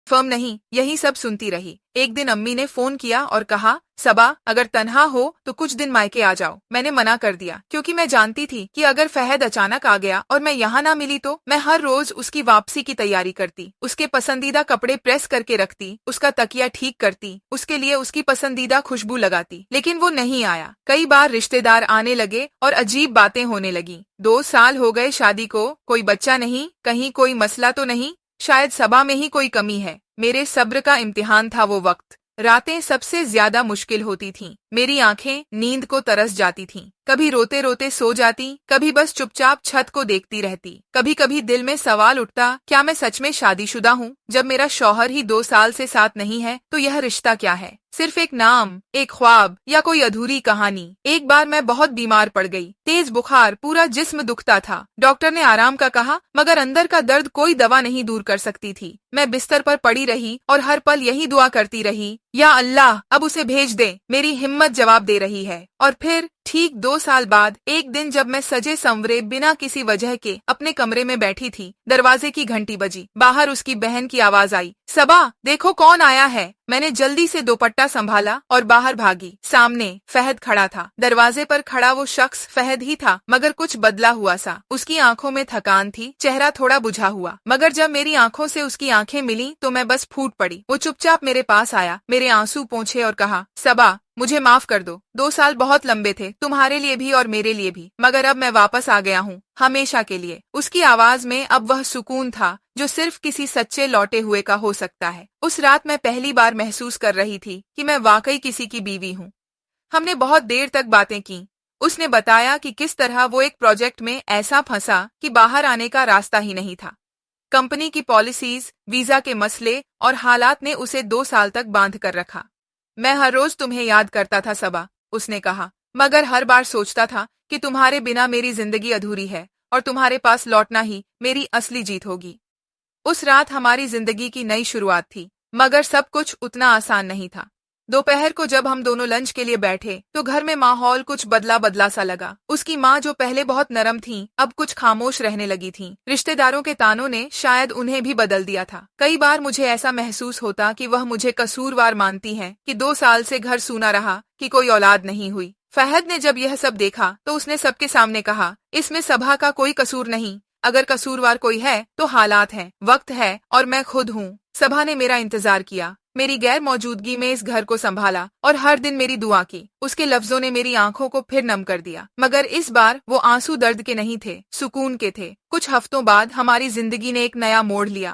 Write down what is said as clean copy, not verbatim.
Firm नहीं, यही सब सुनती रही। एक दिन अम्मी ने फोन किया और कहा, सबा, अगर तन्हा हो तो कुछ दिन मायके आ जाओ। मैंने मना कर दिया क्योंकि मैं जानती थी कि अगर फहद अचानक आ गया और मैं यहाँ ना मिली तो मैं हर रोज उसकी वापसी की तैयारी करती, उसके पसंदीदा कपड़े प्रेस करके रखती, उसका तकिया ठीक करती, उसके लिए उसकी पसंदीदा खुशबू लगाती। लेकिन वो नहीं आया। कई बार रिश्तेदार आने लगे और अजीब बातें होने लगी। 2 साल हो गए शादी को, कोई बच्चा नहीं, कहीं कोई मसला तो नहीं। शायद सबा में ही कोई कमी है। मेरे सब्र का इम्तिहान था वो वक्त। रातें सबसे ज्यादा मुश्किल होती थीं। मेरी आंखें नींद को तरस जाती थीं। कभी रोते रोते सो जाती, कभी बस चुपचाप छत को देखती रहती। कभी कभी दिल में सवाल उठता, क्या मैं सच में शादीशुदा हूँ? जब मेरा शौहर ही 2 साल से साथ नहीं है तो यह रिश्ता क्या है? सिर्फ एक नाम, एक ख्वाब, या कोई अधूरी कहानी? एक बार मैं बहुत बीमार पड़ गई। तेज बुखार, पूरा जिस्म दुखता था। डॉक्टर ने आराम का कहा, मगर अंदर का दर्द कोई दवा नहीं दूर कर सकती थी। मैं बिस्तर पर पड़ी रही और हर पल यही दुआ करती रही, या अल्लाह, अब उसे भेज दे। मेरी हिम्मत जवाब दे रही है। और फिर ठीक 2 साल बाद एक दिन जब मैं सजे संवरे बिना किसी वजह के अपने कमरे में बैठी थी, दरवाजे की घंटी बजी। बाहर उसकी बहन की आवाज आई, सबा, देखो कौन आया है। मैंने जल्दी से दुपट्टा संभाला और बाहर भागी। सामने फहद खड़ा था। दरवाजे पर खड़ा वो शख्स फहद ही था, मगर कुछ बदला हुआ सा। उसकी आंखों में थकान थी, चेहरा थोड़ा बुझा हुआ। मगर जब मेरी आंखों से उसकी आंखें मिली तो मैं बस फूट पड़ी। वो चुपचाप मेरे पास आया, मेरे आंसू पोंछे और कहा, सबा, मुझे माफ कर दो। 2 साल बहुत लंबे थे, तुम्हारे लिए भी और मेरे लिए भी, मगर अब मैं वापस आ गया हूँ, हमेशा के लिए। उसकी आवाज में अब वह सुकून था जो सिर्फ किसी सच्चे लौटे हुए का हो सकता है। उस रात मैं पहली बार महसूस कर रही थी कि मैं वाकई किसी की बीवी हूँ। हमने बहुत देर तक बातें की। उसने बताया कि किस तरह वो एक प्रोजेक्ट में ऐसा फंसा कि बाहर आने का रास्ता ही नहीं था। कंपनी की पॉलिसीज, वीजा के मसले और हालात ने उसे 2 साल तक बांध कर रखा। मैं हर रोज तुम्हें याद करता था सबा, उसने कहा, मगर हर बार सोचता था कि तुम्हारे बिना मेरी जिंदगी अधूरी है और तुम्हारे पास लौटना ही मेरी असली जीत होगी। उस रात हमारी जिंदगी की नई शुरुआत थी, मगर सब कुछ उतना आसान नहीं था। दोपहर को जब हम दोनों लंच के लिए बैठे तो घर में माहौल कुछ बदला बदला सा लगा। उसकी माँ, जो पहले बहुत नरम थीं, अब कुछ खामोश रहने लगी थीं। रिश्तेदारों के तानों ने शायद उन्हें भी बदल दिया था। कई बार मुझे ऐसा महसूस होता कि वह मुझे कसूरवार मानती हैं कि 2 साल से घर सूना रहा, कि कोई औलाद नहीं हुई। फहद ने जब यह सब देखा तो उसने सबके सामने कहा, इसमें सभा का कोई कसूर नहीं। अगर कसूरवार कोई है तो हालात हैं, वक्त है और मैं खुद हूँ। सभा ने मेरा इंतजार किया, मेरी गैर मौजूदगी में इस घर को संभाला और हर दिन मेरी दुआ की। उसके लफ्जों ने मेरी आंखों को फिर नम कर दिया, मगर इस बार वो आंसू दर्द के नहीं थे, सुकून के थे। कुछ हफ्तों बाद हमारी जिंदगी ने एक नया मोड़ लिया।